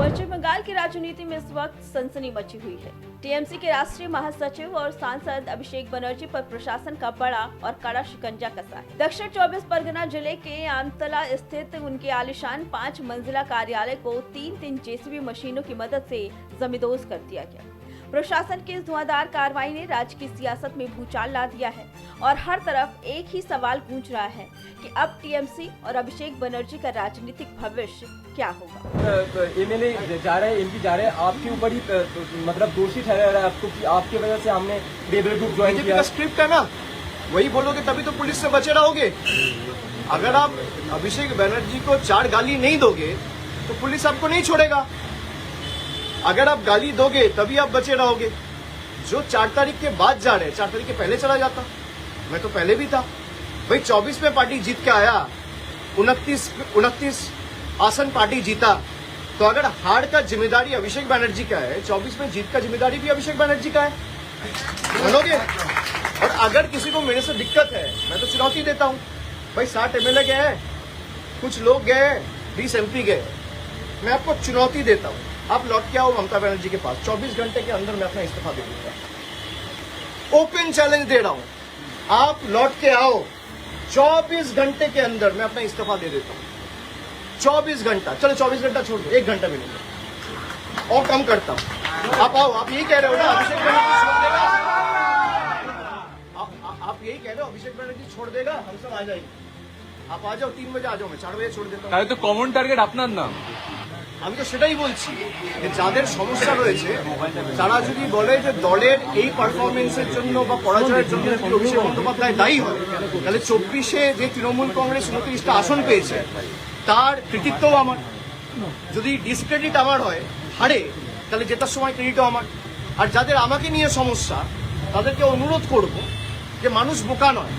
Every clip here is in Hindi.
पश्चिम बंगाल की राजनीति में इस वक्त सनसनी मची हुई है। टीएमसी के राष्ट्रीय महासचिव और सांसद अभिषेक बनर्जी पर प्रशासन का बड़ा और कड़ा शिकंजा कसा है। दक्षिण 24 परगना जिले के आमतला स्थित उनके आलीशान 5 मंजिला कार्यालय को 3 जेसीबी मशीनों की मदद से जमींदोज कर दिया गया। प्रशासन की इस धुआंधार कार्रवाई ने राज्य की सियासत में भूचाल ला दिया है और हर तरफ एक ही सवाल गूंज रहा है कि अब टीएमसी और अभिषेक बनर्जी का राजनीतिक भविष्य क्या होगा। एमएलए जा रहे हैं, एमपी जा रहे हैं, आपके ऊपर ही मतलब दोषी ठहरा रहा है आपको कि आपकी वजह से हमने रेबल ग्रुप ज्वाइन किया। स्क्रिप्ट है ना, वही बोलोगे तभी तो पुलिस से बचे रहोगे। अगर आप अभिषेक बनर्जी को 4 गाली नहीं दोगे तो पुलिस आपको नहीं छोड़ेगा। अगर आप गाली दोगे तभी आप बचे रहोगे। जो 4 तारीख के बाद जा रहे हैं, 4 तारीख के पहले चला जाता, मैं तो पहले भी था भाई। 24 में पार्टी जीत के आया, 29 आसन पार्टी जीता, तो अगर हार का जिम्मेदारी अभिषेक बनर्जी का है, 24 में जीत का जिम्मेदारी भी अभिषेक बनर्जी का है, मानोगे? और अगर किसी को मेरे से दिक्कत है, मैं तो चुनौती देता हूं भाई। 60 एमएलए गए हैं, कुछ लोग गए, 20 एमपी गए, मैं आपको चुनौती देता हूं, आप लौट के आओ ममता बनर्जी के पास। 24 घंटे के अंदर मैं अपना इस्तीफा दे दूंगा। ओपन चैलेंज दे रहा हूं, आप लौट के आओ, 24 घंटे के अंदर मैं अपना इस्तीफा दे देता हूं। 24 घंटा, चलो 24 घंटा छोड़ दो, 1 घंटा मिलेगा और कम करता हूं। आप आओ, आप यही कह रहे हो ना अभिषेक बनर्जी छोड़ देगा? आप यही कह रहे हो अभिषेक बनर्जी छोड़ देगा? हम सब आ जाएंगे, आप आ जाओ, 3 बजे आ जाओ, मैं 4 बजे छोड़ देता हूँ। तो कॉमन टार्गेट আপনার নাম। আমি তো সেটাই বলছি যে যাদের সমস্যা রয়েছে তারা যদি বলে যে দলের এই পারফরমেন্সের জন্য বা পরাজয়ের জন্য যদি অভিষেক বন্দ্যোপাধ্যায় দায়ী হয়, তাহলে 24-এ যে তৃণমূল কংগ্রেস 29টা আসন পেয়েছে তার কৃতিত্বও আমার। যদি ডিসক্রেডিট আমার হয়, হারে, তাহলে জেতার সময় ক্রেডিটও আমার। আর যাদের আমাকে নিয়ে সমস্যা তাদেরকে অনুরোধ করব যে মানুষ বোকা নয়।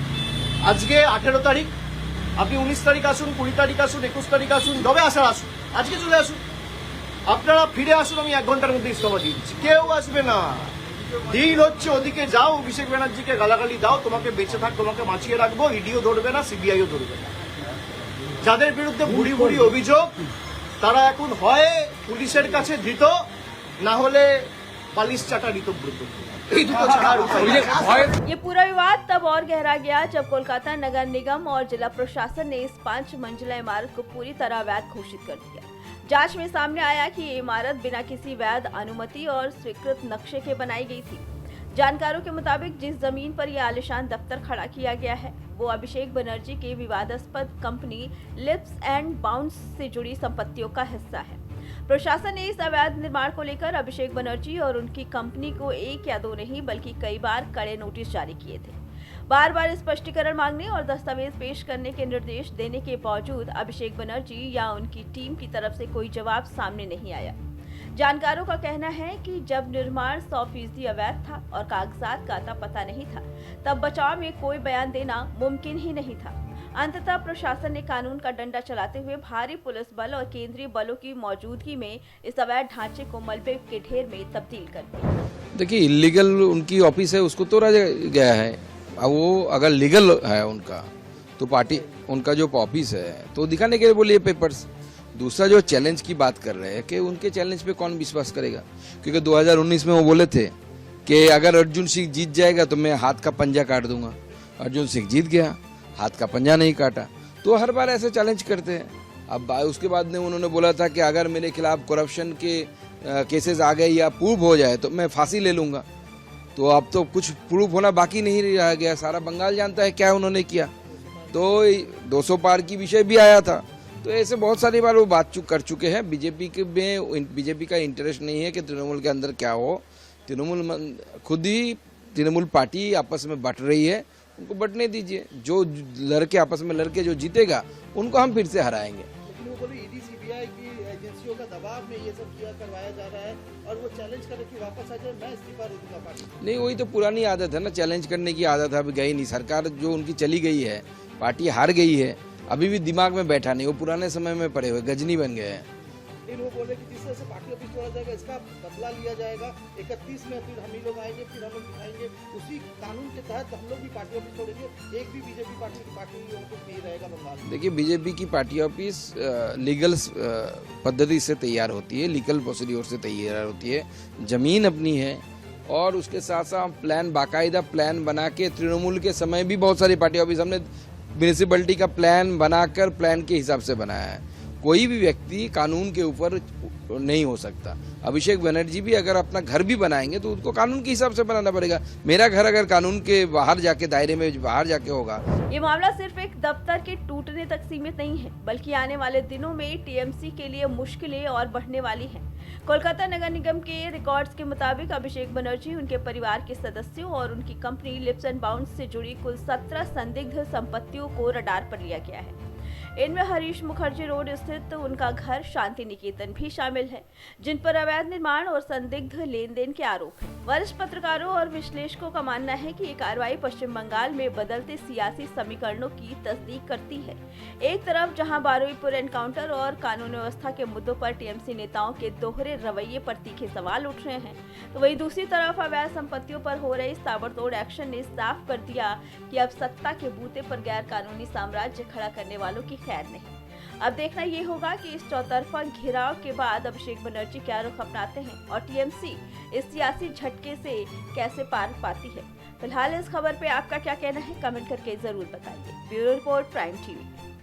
আজকে 18 তারিখ, আপনি 19 তারিখ আসুন, 20 তারিখ আসুন, 21 তারিখ আসুন, যবে আসার আসুন, আজকে চলে আসুন, আপনারা ফিরে আসুন, আমি 1 ঘন্টার মধ্যে ইস্তফা দিয়ে দিচ্ছি। কেউ আসবে না। ডিল হচ্ছে ওদিকে যাও, অভিষেক ব্যানার্জিকে গালাগালি দাও, তোমাকে বেঁচে থাক, তোমাকে বাঁচিয়ে রাখবো, ইডিও ধরবে না, সিবিআইও ধরবে না। যাদের বিরুদ্ধে ভুড়ি ভুড়ি অভিযোগ তারা এখন হয় পুলিশের কাছে ধৃত, না হলে পালিশ চাটা ঋতব্রত। ये पूरा विवाद तब और गहरा गया जब कोलकाता नगर निगम और जिला प्रशासन ने इस 5 मंजिला इमारत को पूरी तरह अवैध घोषित कर दिया। जांच में सामने आया कि ये इमारत बिना किसी वैध अनुमति और स्वीकृत नक्शे के बनाई गई थी। जानकारों के मुताबिक जिस जमीन पर यह आलीशान दफ्तर खड़ा किया गया है वो अभिषेक बनर्जी के विवादास्पद कंपनी लिप्स एंड बाउंस से जुड़ी संपत्तियों का हिस्सा है। प्रशासन ने इस अवैध निर्माण को लेकर अभिषेक बनर्जी और उनकी कंपनी को 1 या 2 नहीं बल्कि कई बार कड़े नोटिस जारी किए थे। बार बार स्पष्टीकरण मांगने और दस्तावेज पेश करने के निर्देश देने के बावजूद अभिषेक बनर्जी या उनकी टीम की तरफ से कोई जवाब सामने नहीं आया। जानकारों का कहना है कि जब निर्माण 100% अवैध था और कागजात का अता पता नहीं था, तब बचाव में कोई बयान देना मुमकिन ही नहीं था। अंततः प्रशासन ने कानून का डंडा चलाते हुए भारी पुलिस बल और केंद्रीय बलों की मौजूदगी में इस अवैध ढांचे को मलबे के ढेर में तब्दील कर दिया। देखिए, इलीगल उनकी ऑफिस है, उसको तोड़ा गया है। अब वो अगर लीगल है उनका तो पार्टी उनका जो ऑफिस है तो दिखाने के लिए बोलिए पेपर्स। दूसरा जो चैलेंज की बात कर रहे हैं कि उनके चैलेंज पे कौन विश्वास करेगा, क्योंकि 2019 में वो बोले थे कि अगर अर्जुन सिंह जीत जाएगा तो मैं हाथ का पंजा काट दूंगा। अर्जुन सिंह जीत गया, हाथ का पंजा नहीं काटा। तो हर बार ऐसे चैलेंज करते हैं। अब उसके बाद में उन्होंने बोला था कि अगर मेरे खिलाफ करप्शन के केसेस आ गए या प्रूफ हो जाए तो मैं फांसी ले लूंगा। तो अब तो कुछ प्रूफ होना बाकी नहीं रह गया, सारा बंगाल जानता है क्या उन्होंने किया। तो 200 पार की विषय भी आया था। तो ऐसे बहुत सारी बार वो बात कर चुके हैं। बीजेपी का इंटरेस्ट नहीं है कि तृणमूल के अंदर क्या हो। खुद ही तृणमूल पार्टी आपस में बट रही है, उनको बटने दीजिए। जो लड़के आपस में लड़के जो जीतेगा उनको हम फिर से हराएंगे। लेकिन वो बोले ईडी सीबीआई की एजेंसियों का दबाव में ये सब किया करवाया जा रहा है और वो चैलेंज करे कि वापस आ जाए, मैं इस्तीफा दे दूंगा पार्टी। नहीं, वही तो पुरानी आदत है ना, चैलेंज करने की आदत है। अभी गई नहीं सरकार, जो उनकी चली गई है, पार्टी हार गई है, अभी भी दिमाग में बैठा नहीं, वो पुराने समय में पड़े हुए गजनी बन गए हैं। लेकिन वो बोले कि जिस तरह से पार्टी ऑफिस तोड़ा जाएगा इसका बदला लिया जाएगा, 31 में फिर हम ही लोग आएंगे, फिर हम लोग दिखाएंगे, उसी कानून के तहत हम लोग भी पार्टी ऑफिस तोड़ेंगे। एक भी बीजेपी पार्टी की पार्टी ऑफिस नहीं रहेगा बंगाल में। देखिए, बीजेपी की पार्टी ऑफिस लीगल पद्धति से तैयार होती है, लीगल प्रोसीड्योर से तैयार होती है, जमीन अपनी है और उसके साथ साथ प्लान, बाकायदा प्लान बना के, तृणमूल के समय भी बहुत सारी पार्टी ऑफिस हमने म्यूनिसिपैलिटी का प्लान बनाकर प्लान के हिसाब से बनाया है। कोई भी व्यक्ति कानून के ऊपर नहीं हो सकता। अभिषेक बनर्जी भी अगर अपना घर भी बनाएंगे तो उनको कानून के हिसाब से बनाना पड़ेगा। मेरा घर अगर कानून के बाहर जाके, दायरे में बाहर जाके होगा। ये मामला सिर्फ एक दफ्तर के टूटने तक सीमित नहीं है, बल्कि आने वाले दिनों में टीएमसी के लिए मुश्किलें और बढ़ने वाली हैं। कोलकाता नगर निगम के रिकॉर्ड्स के मुताबिक अभिषेक बनर्जी, उनके परिवार के सदस्यों और उनकी कंपनी लिप्स एंड बाउंड्स से जुड़ी कुल 17 संदिग्ध संपत्तियों को रडार पर लिया गया है। इनमें हरीश मुखर्जी रोड स्थित उनका घर शांति निकेतन भी शामिल है, जिन पर अवैध निर्माण और संदिग्ध लेन देन के आरोप हैं। वरिष्ठ पत्रकारों और विश्लेषकों का मानना है कि ये कार्रवाई पश्चिम बंगाल में बदलते सियासी समीकरणों की तस्दीक करती है। एक तरफ जहां बारुईपुर एनकाउंटर और कानून व्यवस्था के मुद्दों पर टीएमसी नेताओं के दोहरे रवैये पर तीखे सवाल उठ रहे हैं, तो वहीं दूसरी तरफ अवैध संपत्तियों पर हो रही ताबड़तोड़ एक्शन ने साफ कर दिया कि अब सत्ता के बूते पर गैर कानूनी साम्राज्य खड़ा करने वालों की खैर नहीं। अब देखना ये होगा कि इस चौतरफा घेराव के बाद अभिषेक बनर्जी क्या रुख अपनाते हैं और टीएमसी इस सियासी झटके से कैसे पार पाती है। फिलहाल इस खबर पे आपका क्या कहना है, कमेंट करके जरूर बताइए। Bureau report, prime TV.